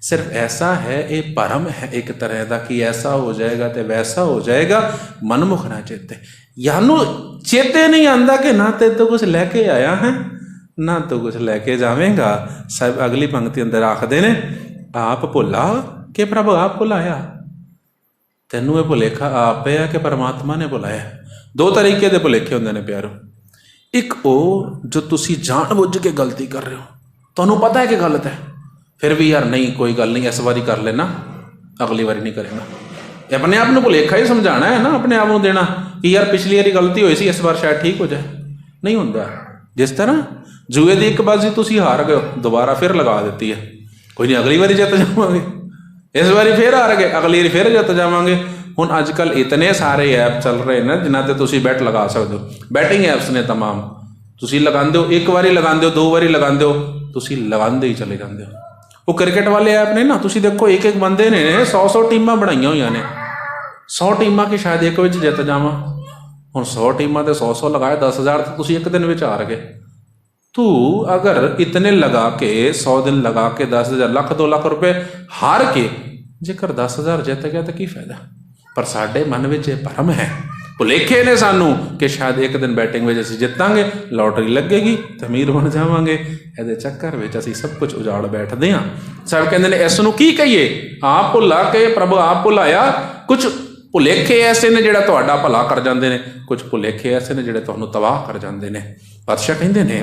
ਸਿਰਫ ਐਸਾ ਹੈ, ਇਹ ਭਰਮ ਹੈ ਇੱਕ ਤਰ੍ਹਾਂ ਦਾ ਕਿ ਐਸਾ ਹੋ ਜਾਏਗਾ ਤੇ ਵੈਸਾ ਹੋ ਜਾਏਗਾ। ਮਨਮੁਖ ਨਾ ਚੇਤੇ, ਯਾਨੂੰ ਚੇਤੇ ਨਹੀਂ ਆਉਂਦਾ ਕਿ ਨਾ ਤੇ ਤੂੰ ਕੁਛ ਲੈ ਕੇ ਆਇਆ ਹੈ ਨਾ ਤੂੰ ਕੁਛ ਲੈ ਕੇ ਜਾਵੇਂਗਾ। ਸਭ ਅਗਲੀ ਪੰਕਤੀ ਅੰਦਰ ਆਖਦੇ ਨੇ ਆਪ ਭੁੱਲਾ कि प्रभु आप बुलाया, तेनू ये भुलेखा आप पिया कि परमात्मा ने बुलाया। दो तरीके के भुलेखे होंदे ने प्यारो। एक वो जो तुसी जान बुझ के गलती कर रहे हो, तुहानू पता है कि गलत है, फिर भी यार नहीं कोई गल नहीं इस बारी कर लेना अगली बारी नहीं करेगा। अपने आप को भुलेखा ही समझाना है ना, अपने आप को देना कि यार पिछली बारी गलती हुई सी इस बार शायद ठीक हो जाए। नहीं होंदा। जिस तरह जुए की एक बाजी तुसी हार गए दोबारा फिर लगा देती है, कोई नहीं अगली बारी जित जावांगे, इस बारी फिर हार गए अगली बारी फिर जित जावांगे। हुण अजकल इतने सारे ऐप चल रहे हैं जिन्हां ते तुसीं बैट लगा सकते हो। बैटिंग ऐप्स ने तमाम, तुसीं लगांदे हो, एक बारी लगांदे हो, दो बारी लगांदे हो, तुसीं लगांदे ही चले जांदे हो। वो क्रिकेट वाले ऐप ने ना, तुसीं देखो एक एक बंदे ने 100 टीमां बनाईयां होईयां ने, 100 टीमां कि शायद एक विच जित जावां। हुण 100 टीमां ते 100 लगाए 10,000 तो तुसीं एक दिन विच हार गए। तू अगर इतने लगा के 100 दिन लगा के 10,000 लाख 2 लाख रुपए हार के जेकर 10,000 जित गया तो की फायदा? पर साडे मन में भरम है, भुलेखे ने सानू कि शायद एक दिन बैटिंग में असीं जितांगे, लॉटरी लगेगी तो अमीर बन जावांगे। इहदे चक्कर में असीं सब कुछ उजाड़ बैठते हैं। सब कहते हैं इस नूं की कहिए, आप भुला के प्रभु आप भुलाया। कुछ भुलेखे ऐसे ने जिहड़ा तुहाडा भला कर जांदे ने, कुछ भुलेखे ऐसे ने जिहड़े तुहानूं तबाह कर जांदे ने। बादशाह कहंदे ने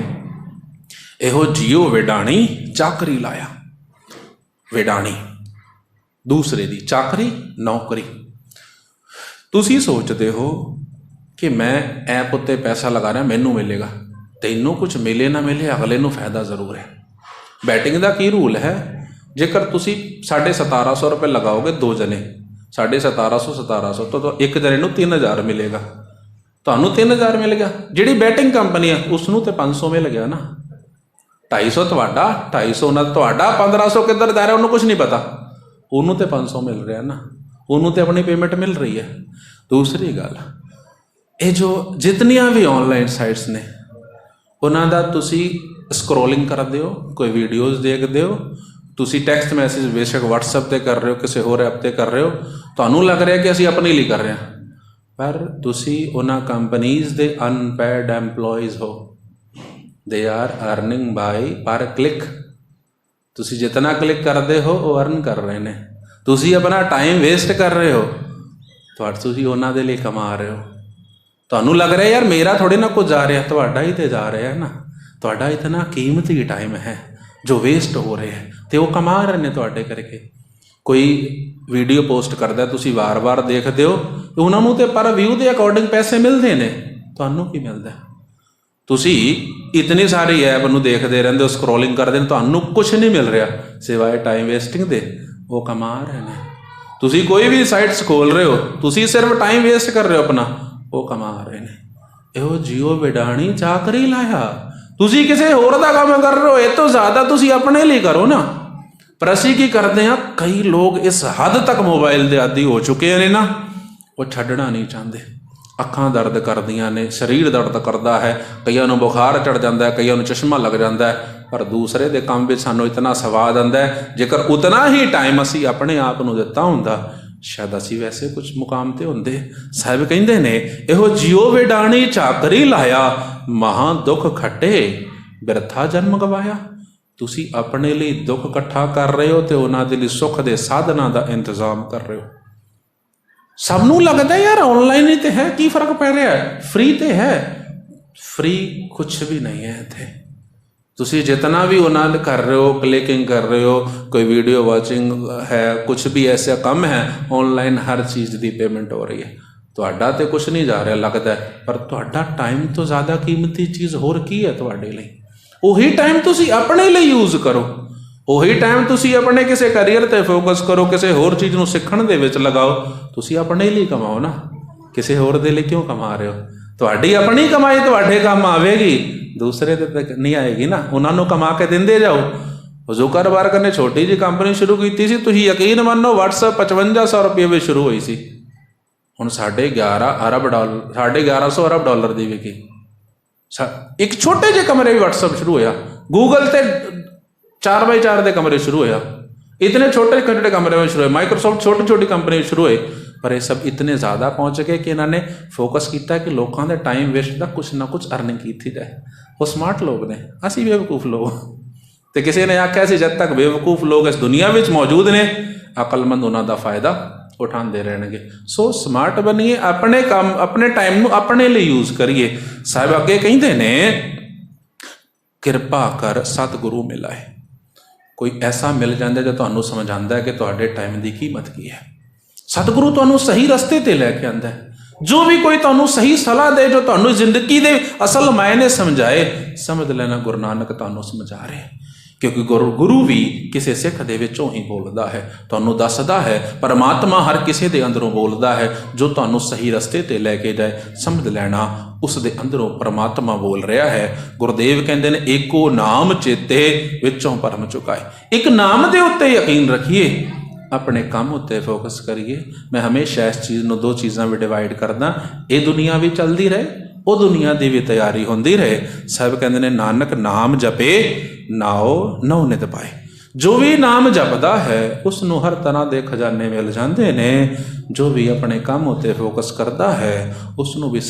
ਇਹੋ ਜਿਉ ਵਿਡਾਣੀ ਚਾਕਰੀ ਲਾਇਆ। ਵਿਡਾਣੀ ਦੂਸਰੇ ਦੀ ਚਾਕਰੀ, ਨੌਕਰੀ। ਤੁਸੀਂ ਸੋਚਦੇ ਹੋ ਕਿ ਮੈਂ ਐਪ ਉੱਤੇ ਪੈਸਾ ਲਗਾ ਰਿਹਾ ਮੈਨੂੰ ਮਿਲੇਗਾ, ਤੈਨੂੰ ਕੁਝ ਮਿਲੇ ਨਾ ਮਿਲੇ ਅਗਲੇ ਨੂੰ ਫਾਇਦਾ ਜ਼ਰੂਰ ਹੈ। ਬੈਟਿੰਗ ਦਾ ਕੀ ਰੂਲ ਹੈ? ਜੇਕਰ ਤੁਸੀਂ 1750 ਰੁਪਏ ਲਗਾਓਗੇ ਦੋ ਜਣੇ, 1750 ਤੋਂ ਇੱਕ ਜਣੇ ਨੂੰ 3,000 ਮਿਲੇਗਾ, ਤੁਹਾਨੂੰ 3,000 ਮਿਲ ਗਿਆ। ਜਿਹੜੀ ਬੈਟਿੰਗ ਕੰਪਨੀ ਆ ਉਸ ਨੂੰ ਤੇ 500 ਮਿਲ ਗਿਆ ਨਾ। 250 ਤੁਹਾਡਾ, 250 ਉਹਨਾਂ ਦਾ ਤੁਹਾਡਾ, 1500 ਕਿੱਧਰ ਜਾ ਰਿਹਾ ਉਹਨੂੰ ਕੁਝ ਨਹੀਂ ਪਤਾ, ਉਹਨੂੰ ਤੇ 500 ਮਿਲ ਰਿਹਾ ਨਾ, ਉਹਨੂੰ ਤੇ ਆਪਣੀ ਪੇਮੈਂਟ ਮਿਲ ਰਹੀ ਹੈ। ਦੂਸਰੀ ਗੱਲ, ਇਹ ਜੋ ਜਿਤਨੀਆਂ ਵੀ ਆਨਲਾਈਨ ਸਾਈਟਸ ਨੇ ਉਹਨਾਂ ਦਾ ਤੁਸੀਂ ਸਕਰੋਲਿੰਗ ਕਰਦੇ ਹੋ, ਕੋਈ ਵੀਡੀਓਜ਼ ਦੇਖਦੇ ਹੋ, ਤੁਸੀਂ ਟੈਕਸਟ ਮੈਸੇਜ ਬੇਸ਼ੱਕ WhatsApp ਤੇ ਕਰ ਰਹੇ ਹੋ, ਕਿਸੇ ਹੋਰ ਐਪ ਤੇ ਕਰ ਰਹੇ ਹੋ, ਤੁਹਾਨੂੰ ਲੱਗ ਰਿਹਾ ਕਿ ਅਸੀਂ ਆਪਣੇ ਲਈ ਕਰ ਰਹੇ ਹਾਂ, ਪਰ ਤੁਸੀਂ ਉਹਨਾਂ ਕੰਪਨੀਜ਼ ਦੇ ਅਨਪੇਡ ਐਮਪਲੋਈਜ਼ ਹੋ। They are earning by per click। ਤੁਸੀਂ ਜਿਤਨਾ ਕਲਿੱਕ ਕਰਦੇ ਹੋ ਉਹ ਅਰਨ ਕਰ ਰਹੇ ਨੇ। ਤੁਸੀਂ ਆਪਣਾ ਟਾਈਮ ਵੇਸਟ ਕਰ ਰਹੇ ਹੋ, ਤੁਸੀਂ ਉਹਨਾਂ ਦੇ ਲਈ ਕਮਾ ਰਹੇ ਹੋ। ਤੁਹਾਨੂੰ ਲੱਗ ਰਿਹਾ ਯਾਰ ਮੇਰਾ ਥੋੜ੍ਹੇ ਨਾ ਕੁਝ ਜਾ ਰਿਹਾ, ਤੁਹਾਡਾ ਹੀ ਤੇ ਜਾ ਰਿਹਾ ਨਾ। ਤੁਹਾਡਾ ਇਤਨਾ ਕੀਮਤੀ ਟਾਈਮ ਹੈ ਜੋ ਵੇਸਟ ਹੋ ਰਿਹਾ ਹੈ, ਅਤੇ ਉਹ ਕਮਾ ਰਹੇ ਨੇ ਤੁਹਾਡੇ ਕਰਕੇ। ਕੋਈ ਵੀਡੀਓ ਪੋਸਟ ਕਰਦਾ, ਤੁਸੀਂ ਵਾਰ-ਵਾਰ ਦੇਖਦੇ ਹੋ, ਉਹਨਾਂ ਨੂੰ ਤਾਂ ਪਰ ਵਿਊ ਦੇ ਅਕੋਰਡਿੰਗ ਪੈਸੇ ਮਿਲਦੇ ਨੇ, ਤੁਹਾਨੂੰ ਕੀ ਮਿਲਦਾ? ਤੁਸੀਂ ਇਤਨੀ ਸਾਰੀ ਐਪ ਨੂੰ ਦੇਖਦੇ ਰਹਿੰਦੇ ਹੋ, ਸਕਰੋਲਿੰਗ ਕਰਦੇ ਨੇ, ਤੁਹਾਨੂੰ ਕੁਛ ਨਹੀਂ ਮਿਲ ਰਿਹਾ ਸਿਵਾਏ ਟਾਈਮ ਵੇਸਟਿੰਗ ਦੇ। ਉਹ ਕਮਾ ਰਹੇ ਨੇ। ਤੁਸੀਂ ਕੋਈ ਵੀ ਸਾਈਟਸ ਖੋਲ ਰਹੇ ਹੋ, ਤੁਸੀਂ ਸਿਰਫ ਟਾਈਮ ਵੇਸਟ ਕਰ ਰਹੇ ਹੋ ਆਪਣਾ, ਉਹ ਕਮਾ ਰਹੇ ਨੇ। ਇਹੋ ਜਿਉ ਵਿਡਾਣੀ ਚਾਕਰੀ ਲਾਇਆ। ਤੁਸੀਂ ਕਿਸੇ ਹੋਰ ਦਾ ਕੰਮ ਕਰ ਰਹੇ ਹੋ, ਇਹ ਤੋਂ ਜ਼ਿਆਦਾ ਤੁਸੀਂ ਆਪਣੇ ਲਈ ਕਰੋ ਨਾ। ਪਰ ਅਸੀਂ ਕੀ ਕਰਦੇ ਹਾਂ, ਕਈ ਲੋਕ ਇਸ ਹੱਦ ਤੱਕ ਮੋਬਾਈਲ ਦੇ ਆਦੀ ਹੋ ਚੁੱਕੇ ਨੇ ਨਾ, ਉਹ ਛੱਡਣਾ ਨਹੀਂ ਚਾਹੁੰਦੇ। ਅੱਖਾਂ ਦਰਦ ਕਰਦੀਆਂ ਨੇ, ਸਰੀਰ ਦਰਦ ਕਰਦਾ ਹੈ, ਕਈਆਂ ਨੂੰ ਬੁਖਾਰ ਚੜ੍ਹ ਜਾਂਦਾ ਹੈ, ਕਈਆਂ ਨੂੰ ਚਸ਼ਮਾ ਲੱਗ ਜਾਂਦਾ ਹੈ। ਪਰ ਦੂਸਰੇ ਦੇ ਕੰਮ ਵਿੱਚ ਸਾਨੂੰ ਇਤਨਾ ਸਵਾਦ ਆਉਂਦਾ ਹੈ, ਜੇਕਰ ਉਤਨਾ ਹੀ ਟਾਈਮ ਅਸੀਂ ਆਪਣੇ ਆਪ ਨੂੰ ਦਿੱਤਾ ਹੁੰਦਾ, ਸ਼ਾਇਦ ਅਸੀਂ ਵੈਸੇ ਕੁਝ ਮੁਕਾਮ 'ਤੇ ਹੁੰਦੇ। ਸਾਹਿਬ ਕਹਿੰਦੇ ਨੇ, ਇਹੋ ਜਿਉ ਵਿਡਾਣੀ ਚਾਕਰੀ ਲਾਇਆ, ਮਹਾਂ ਦੁੱਖ ਖੱਟੇ ਬਿਰਥਾ ਜਨਮ ਗਵਾਇਆ। ਤੁਸੀਂ ਆਪਣੇ ਲਈ ਦੁੱਖ ਇਕੱਠਾ ਕਰ ਰਹੇ ਹੋ ਅਤੇ ਉਹਨਾਂ ਦੇ ਲਈ ਸੁੱਖ ਦੇ ਸਾਧਨਾਂ ਦਾ ਇੰਤਜ਼ਾਮ ਕਰ ਰਹੇ ਹੋ। ਸਭ ਨੂੰ ਲੱਗਦਾ ਯਾਰ ਆਨਲਾਈਨ ਹੀ ਤੇ ਹੈ, ਕੀ ਫਰਕ ਪੈ ਰਿਹਾ ਹੈ, ਫ੍ਰੀ ਤੇ ਹੈ। ਫ੍ਰੀ ਕੁਛ ਵੀ ਨਹੀਂ ਹੈ ਇੱਥੇ। ਤੁਸੀਂ ਜਿਤਨਾ ਵੀ ਉਹਨਾਂ ਨਾਲ ਕਰ ਰਹੇ ਹੋ, ਕਲਿਕਿੰਗ ਕਰ ਰਹੇ ਹੋ, ਕੋਈ ਵੀਡੀਓ ਵਾਚਿੰਗ ਹੈ, ਕੁਛ ਵੀ ਐਸਾ ਕੰਮ ਹੈ, ਆਨਲਾਈਨ ਹਰ ਚੀਜ਼ ਦੀ ਪੇਮੈਂਟ ਹੋ ਰਹੀ ਹੈ। ਤੁਹਾਡਾ ਤੇ ਕੁਛ ਨਹੀਂ ਜਾ ਰਿਹਾ ਲੱਗਦਾ, ਪਰ ਤੁਹਾਡਾ ਟਾਈਮ ਤੋਂ ਜ਼ਿਆਦਾ ਕੀਮਤੀ ਚੀਜ਼ ਹੋਰ ਕੀ ਹੈ ਤੁਹਾਡੇ ਲਈ? ਉਹੀ ਟਾਈਮ ਤੁਸੀਂ ਆਪਣੇ ਲਈ ਯੂਜ਼ ਕਰੋ। ਉਹੀ ਟਾਈਮ ਤੁਸੀਂ ਆਪਣੇ ਕਿਸੇ ਕਰੀਅਰ 'ਤੇ ਫੋਕਸ ਕਰੋ, ਕਿਸੇ ਹੋਰ ਚੀਜ਼ ਨੂੰ ਸਿੱਖਣ ਦੇ ਵਿੱਚ ਲਗਾਓ। ਤੁਸੀਂ ਆਪਣੇ ਲਈ ਕਮਾਓ ਨਾ, ਕਿਸੇ ਹੋਰ ਦੇ ਲਈ ਕਿਉਂ ਕਮਾ ਰਹੇ ਹੋ? ਤੁਹਾਡੀ ਆਪਣੀ ਕਮਾਈ ਤੁਹਾਡੇ ਕੰਮ ਆਵੇਗੀ, ਦੂਸਰੇ ਦੇ ਤੱਕ ਨਹੀਂ ਆਏਗੀ ਨਾ। ਉਹਨਾਂ ਨੂੰ ਕਮਾ ਕੇ ਦਿੰਦੇ ਜਾਓ। ਜ਼ੁਕਰਬਰਗ ਨੇ ਛੋਟੀ ਜਿਹੀ ਕੰਪਨੀ ਸ਼ੁਰੂ ਕੀਤੀ ਸੀ, ਤੁਸੀਂ ਯਕੀਨ ਮੰਨੋ WhatsApp 5500 ਰੁਪਏ ਵਿੱਚ ਸ਼ੁਰੂ ਹੋਈ ਸੀ, ਹੁਣ 1150 ਅਰਬ ਡਾਲਰ ਦੀ ਵਿਕੀ। ਇੱਕ ਛੋਟੇ ਜਿਹੇ ਕਮਰੇ ਵੀ WhatsApp ਸ਼ੁਰੂ ਹੋਇਆ, ਗੂਗਲ ਤੇ 4x4 ਦੇ ਕਮਰੇ ਸ਼ੁਰੂ ਹੋਇਆ, ਇਤਨੇ ਛੋਟੇ ਛੋਟੇ ਕਮਰੇ ਵਿੱਚ ਸ਼ੁਰੂ ਹੋਏ। ਮਾਈਕਰੋਸਾਫਟ ਛੋਟੀ ਛੋਟੀ ਕੰਪਨੀ ਸ਼ੁਰੂ ਹੋਏ, ਪਰ ਇਹ ਸਭ ਇਤਨੇ ਜ਼ਿਆਦਾ ਪਹੁੰਚ ਗਏ ਕਿ ਇਹਨਾਂ ਨੇ ਫੋਕਸ ਕੀਤਾ ਕਿ ਲੋਕਾਂ ਦੇ ਟਾਈਮ ਵੇਸਟ ਦਾ ਕੁਛ ਨਾ ਕੁਛ ਅਰਨਿੰਗ ਕੀਤੀ ਜਾਏ। ਉਹ ਸਮਾਰਟ ਲੋਕ ਨੇ, ਅਸੀਂ ਬੇਵਕੂਫ ਲੋਕ। ਤੇ ਕਿਸੇ ਨੇ ਆਖਿਆ ਸੀ ਜਦ ਤੱਕ ਬੇਵਕੂਫ ਲੋਕ ਇਸ ਦੁਨੀਆ ਵਿੱਚ ਮੌਜੂਦ ਨੇ, ਅਕਲਮੰਦ ਉਹਨਾਂ ਦਾ ਫਾਇਦਾ ਉਠਾਉਂਦੇ ਰਹਿਣਗੇ। ਸੋ ਸਮਾਰਟ ਬਣੀਏ, ਆਪਣੇ ਕੰਮ ਆਪਣੇ ਟਾਈਮ ਨੂੰ ਆਪਣੇ ਲਈ ਯੂਜ਼ ਕਰੀਏ। ਸਾਹਿਬ ਅੱਗੇ ਕਹਿੰਦੇ ਨੇ, ਕਿਰਪਾ ਕਰ ਸਤਿਗੁਰੂ ਮਿਲਾਏ। ਕੋਈ ਐਸਾ ਮਿਲ ਜਾਂਦਾ ਜੋ ਤੁਹਾਨੂੰ ਸਮਝ ਆਉਂਦਾ ਹੈ ਕਿ ਤੁਹਾਡੇ ਟਾਈਮ ਦੀ ਕੀਮਤ ਕੀ ਹੈ। ਸਤਿਗੁਰੂ ਤੁਹਾਨੂੰ ਸਹੀ ਰਸਤੇ 'ਤੇ ਲੈ ਕੇ ਆਉਂਦਾ ਹੈ। ਜੋ ਵੀ ਕੋਈ ਤੁਹਾਨੂੰ ਸਹੀ ਸਲਾਹ ਦੇ, ਜੋ ਤੁਹਾਨੂੰ ਜ਼ਿੰਦਗੀ ਦੇ ਅਸਲ ਮਾਇਨੇ ਸਮਝਾਏ, ਸਮਝ ਲੈਣਾ ਗੁਰੂ ਨਾਨਕ ਤੁਹਾਨੂੰ ਸਮਝਾ ਰਹੇ। ਕਿਉਂਕਿ ਗੁਰੂ ਵੀ ਕਿਸੇ ਸਿੱਖ ਦੇ ਵਿੱਚੋਂ ਹੀ ਬੋਲਦਾ ਹੈ, ਤੁਹਾਨੂੰ ਦੱਸਦਾ ਹੈ। ਪਰਮਾਤਮਾ ਹਰ ਕਿਸੇ ਦੇ ਅੰਦਰੋਂ ਬੋਲਦਾ ਹੈ, ਜੋ ਤੁਹਾਨੂੰ ਸਹੀ ਰਸਤੇ 'ਤੇ ਲੈ ਕੇ ਜਾਏ। ਸਮਝ ਲੈਣਾ ਉਸ ਦੇ ਅੰਦਰੋਂ ਪਰਮਾਤਮਾ ਬੋਲ ਰਿਹਾ ਹੈ। ਗੁਰਦੇਵ ਕਹਿੰਦੇ ਨੇ, ਏਕੋ ਨਾਮ ਚੇਤੇ ਵਿੱਚੋਂ ਭਰਮ ਚੁਕਾਏ। ਇੱਕ ਨਾਮ ਦੇ ਉੱਤੇ ਯਕੀਨ ਰੱਖੀਏ, ਆਪਣੇ ਕੰਮ ਉੱਤੇ ਫੋਕਸ ਕਰੀਏ। ਮੈਂ ਹਮੇਸ਼ਾ ਇਸ ਚੀਜ਼ ਨੂੰ ਦੋ ਚੀਜ਼ਾਂ ਵਿੱਚ ਡਿਵਾਈਡ ਕਰਦਾ, ਇਹ ਦੁਨੀਆ ਵੀ ਚੱਲਦੀ ਰਹੇ, ਉਹ ਦੁਨੀਆ ਦੀ ਵੀ ਤਿਆਰੀ ਹੁੰਦੀ ਰਹੇ। ਸਾਹਿਬ ਕਹਿੰਦੇ ਨੇ, ਨਾਨਕ ਨਾਮ ਜਪੇ ਨਾਉ ਨਉ ਨਿਤ ਪਾਏ। ਜੋ ਵੀ ਨਾਮ ਜਪਦਾ ਹੈ ਉਸ ਨੂੰ ਹਰ ਤਰ੍ਹਾਂ ਦੇ ਖਜ਼ਾਨੇ ਮਿਲ ਜਾਂਦੇ ਨੇ। ਜੋ ਵੀ ਆਪਣੇ ਕੰਮ ਉੱਤੇ ਫੋਕਸ ਕਰਦਾ ਹੈ ਉਸ ਨੂੰ ਵੀ